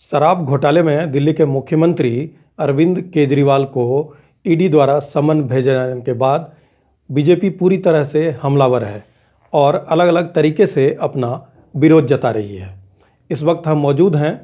शराब घोटाले में दिल्ली के मुख्यमंत्री अरविंद केजरीवाल को ईडी द्वारा समन भेजे जाने के बाद बीजेपी पूरी तरह से हमलावर है और अलग अलग तरीके से अपना विरोध जता रही है। इस वक्त हम मौजूद हैं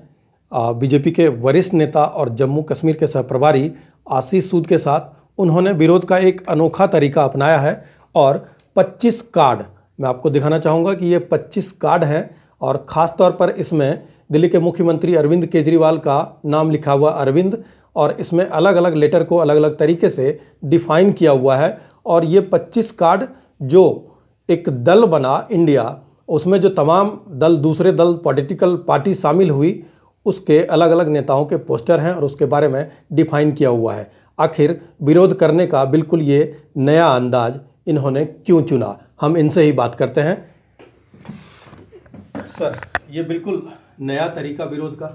बीजेपी के वरिष्ठ नेता और जम्मू कश्मीर के सहप्रभारी आशीष सूद के साथ। उन्होंने विरोध का एक अनोखा तरीका अपनाया है और 25 कार्ड मैं आपको दिखाना चाहूँगा कि ये 25 कार्ड हैं और ख़ास तौर पर इसमें दिल्ली के मुख्यमंत्री अरविंद केजरीवाल का नाम लिखा हुआ अरविंद, और इसमें अलग अलग लेटर को अलग अलग तरीके से डिफाइन किया हुआ है। और ये 25 कार्ड जो एक दल बना इंडिया, उसमें जो तमाम दल दूसरे दल पॉलिटिकल पार्टी शामिल हुई, उसके अलग अलग नेताओं के पोस्टर हैं और उसके बारे में डिफाइन किया हुआ है। आखिर विरोध करने का बिल्कुल ये नया अंदाज इन्होंने क्यों चुना, हम इनसे ही बात करते हैं। सर, ये बिल्कुल नया तरीका विरोध का।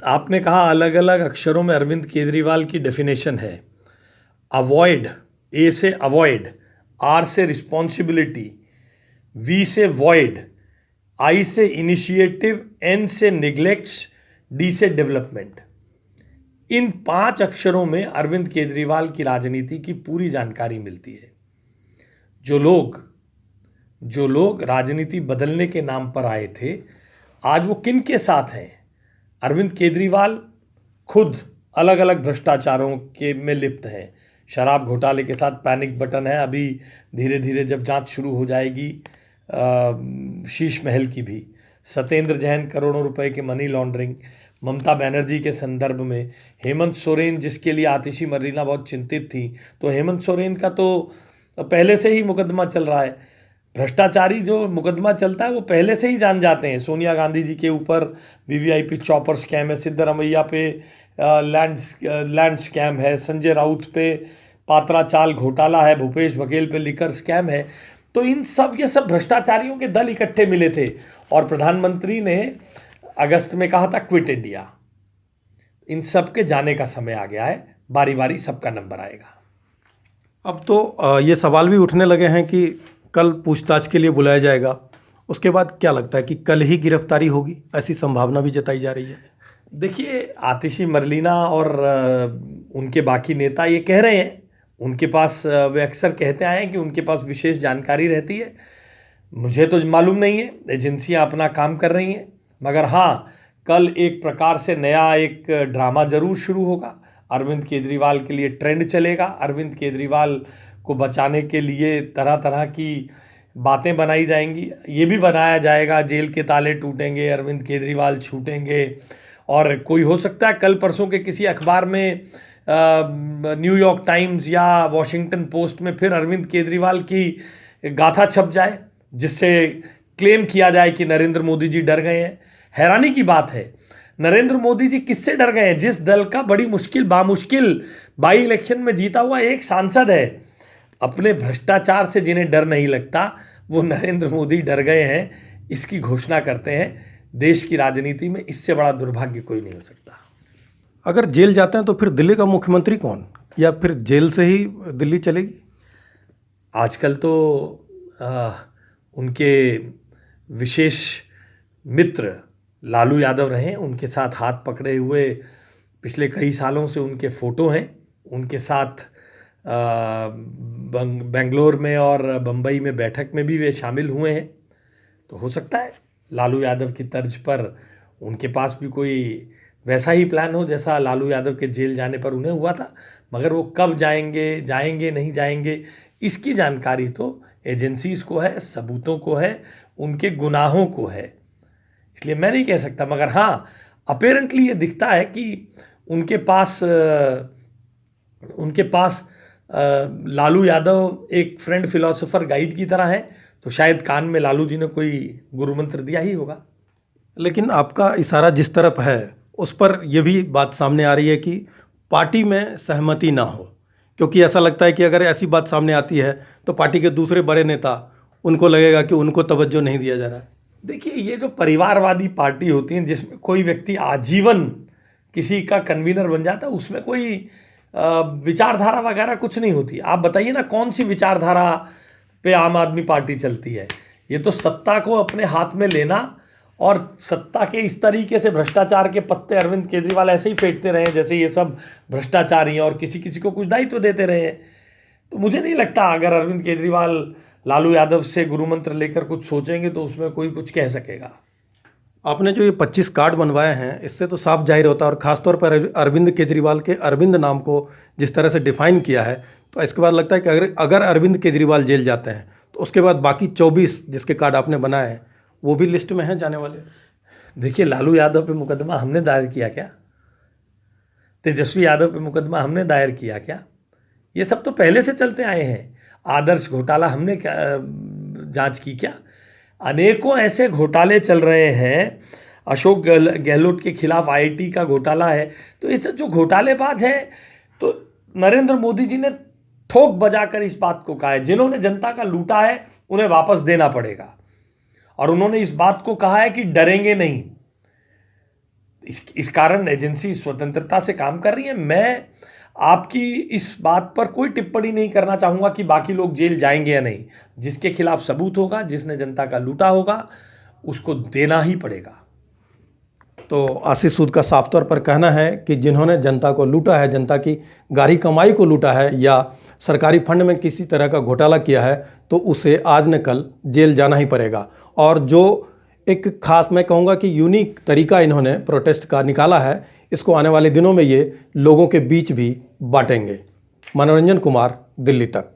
आपने कहा अलग अलग अक्षरों में अरविंद केजरीवाल की डेफिनेशन है। अवॉइड, ए से अवॉइड, आर से रिस्पॉन्सिबिलिटी, वी से वॉइड, आई से इनिशिएटिव, एन से निग्लेक्ट्स, डी से डेवलपमेंट। इन 5 अक्षरों में अरविंद केजरीवाल की राजनीति की पूरी जानकारी मिलती है। जो लोग राजनीति बदलने के नाम पर आए थे, आज वो किन के साथ हैं? अरविंद केजरीवाल खुद अलग अलग भ्रष्टाचारों के में लिप्त हैं। शराब घोटाले के साथ पैनिक बटन है। अभी धीरे धीरे जब जांच शुरू हो जाएगी शीश महल की भी, सत्येंद्र जैन करोड़ों रुपए के मनी लॉन्ड्रिंग, ममता बनर्जी के संदर्भ में, हेमंत सोरेन जिसके लिए आतिशी मरीना बहुत चिंतित थी, तो हेमंत सोरेन का तो पहले से ही मुकदमा चल रहा है। भ्रष्टाचारी जो मुकदमा चलता है वो पहले से ही जान जाते हैं। सोनिया गांधी जी के ऊपर वीवीआईपी चॉपर स्कैम है, सिद्धरमैया पे लैंड स्कैम है, संजय राउत पे पात्रा चाल घोटाला है, भूपेश बघेल पे लिकर स्कैम है। तो इन सब ये सब भ्रष्टाचारियों के दल इकट्ठे मिले थे और प्रधानमंत्री ने अगस्त में कहा था क्विट इंडिया। इन सब के जाने का समय आ गया है, बारी बारी सबका नंबर आएगा। अब तो ये सवाल भी उठने लगे हैं कि कल पूछताछ के लिए बुलाया जाएगा, उसके बाद क्या लगता है कि कल ही गिरफ्तारी होगी? ऐसी संभावना भी जताई जा रही है। देखिए, आतिशी मरलीना और उनके बाकी नेता ये कह रहे हैं, उनके पास वे अक्सर कहते आए हैं कि उनके पास विशेष जानकारी रहती है। मुझे तो मालूम नहीं है, एजेंसियां अपना काम कर रही हैं। मगर हाँ, कल एक प्रकार से नया एक ड्रामा जरूर शुरू होगा। अरविंद केजरीवाल के लिए ट्रेंड चलेगा। अरविंद केजरीवाल को बचाने के लिए तरह तरह की बातें बनाई जाएंगी। ये भी बनाया जाएगा जेल के ताले टूटेंगे, अरविंद केजरीवाल छूटेंगे। और कोई हो सकता है कल परसों के किसी अखबार में, न्यूयॉर्क टाइम्स या वॉशिंगटन पोस्ट में फिर अरविंद केजरीवाल की गाथा छप जाए, जिससे क्लेम किया जाए कि नरेंद्र मोदी जी डर गए हैं। हैरानी की बात है, नरेंद्र मोदी जी किससे डर गए हैं? जिस दल का बड़ी बामुश्किल बाई इलेक्शन में जीता हुआ एक सांसद है। अपने भ्रष्टाचार से जिन्हें डर नहीं लगता, वो नरेंद्र मोदी डर गए हैं, इसकी घोषणा करते हैं। देश की राजनीति में इससे बड़ा दुर्भाग्य कोई नहीं हो सकता। अगर जेल जाते हैं तो फिर दिल्ली का मुख्यमंत्री कौन, या फिर जेल से ही दिल्ली चलेगी? आजकल तो उनके विशेष मित्र लालू यादव रहे, उनके साथ हाथ पकड़े हुए पिछले कई सालों से उनके फ़ोटो हैं। उनके साथ बेंगलोर में और बम्बई में बैठक में भी वे शामिल हुए हैं। तो हो सकता है लालू यादव की तर्ज पर उनके पास भी कोई वैसा ही प्लान हो जैसा लालू यादव के जेल जाने पर उन्हें हुआ था। मगर वो कब जाएंगे नहीं जाएंगे, इसकी जानकारी तो एजेंसीज़ को है, सबूतों को है, उनके गुनाहों को है। इसलिए मैं नहीं कह सकता। मगर हाँ, अपेरेंटली ये दिखता है कि उनके पास लालू यादव एक फ्रेंड फिलोसोफर गाइड की तरह है। तो शायद कान में लालू जी ने कोई गुरु मंत्र दिया ही होगा। लेकिन आपका इशारा जिस तरफ है उस पर यह भी बात सामने आ रही है कि पार्टी में सहमति ना हो, क्योंकि ऐसा लगता है कि अगर ऐसी बात सामने आती है तो पार्टी के दूसरे बड़े नेता, उनको लगेगा कि उनको तवज्जो नहीं दिया जा रहा है। देखिए, ये जो परिवारवादी पार्टी होती है जिसमें कोई व्यक्ति आजीवन किसी का कन्वीनर बन जाता है, उसमें कोई विचारधारा वगैरह कुछ नहीं होती। आप बताइए ना, कौन सी विचारधारा पे आम आदमी पार्टी चलती है? ये तो सत्ता को अपने हाथ में लेना और सत्ता के इस तरीके से भ्रष्टाचार के पत्ते अरविंद केजरीवाल ऐसे ही फेंटते रहे हैं जैसे ये सब भ्रष्टाचारी हैं और किसी किसी को कुछ दायित्व देते रहे हैं। तो मुझे नहीं लगता अगर अरविंद केजरीवाल लालू यादव से गुरु मंत्र लेकर कुछ सोचेंगे तो उसमें कोई कुछ कह सकेगा। आपने जो ये 25 कार्ड बनवाए हैं इससे तो साफ जाहिर होता है, और ख़ासतौर पर अरविंद केजरीवाल के अरविंद नाम को जिस तरह से डिफाइन किया है, तो इसके बाद लगता है कि अगर अरविंद केजरीवाल जेल जाते हैं तो उसके बाद बाकी 24 जिसके कार्ड आपने बनाए हैं वो भी लिस्ट में हैं जाने वाले। देखिए, लालू यादव पे मुकदमा हमने दायर किया क्या? तेजस्वी यादव पे मुकदमा हमने दायर किया क्या? ये सब तो पहले से चलते आए हैं। आदर्श घोटाला हमने जांच की क्या? अनेकों ऐसे घोटाले चल रहे हैं। अशोक गहलोत के खिलाफ आईआईटी का घोटाला है। तो ये सब जो घोटालेबाज हैं, तो नरेंद्र मोदी जी ने ठोक बजाकर इस बात को कहा है, जिन्होंने जनता का लूटा है उन्हें वापस देना पड़ेगा। और उन्होंने इस बात को कहा है कि डरेंगे नहीं। इस कारण एजेंसी स्वतंत्रता से काम कर रही है। मैं आपकी इस बात पर कोई टिप्पणी नहीं करना चाहूँगा कि बाकी लोग जेल जाएंगे या नहीं। जिसके खिलाफ सबूत होगा, जिसने जनता का लूटा होगा, उसको देना ही पड़ेगा। तो आशीष सूद का साफ तौर पर कहना है कि जिन्होंने जनता को लूटा है, जनता की गाढ़ी कमाई को लूटा है या सरकारी फंड में किसी तरह का घोटाला किया है, तो उसे आज न कल जेल जाना ही पड़ेगा। और जो एक खास, मैं कहूँगा कि यूनिक तरीका इन्होंने प्रोटेस्ट का निकाला है, इसको आने वाले दिनों में ये लोगों के बीच भी बांटेंगे। मनोरंजन कुमार, दिल्ली तक।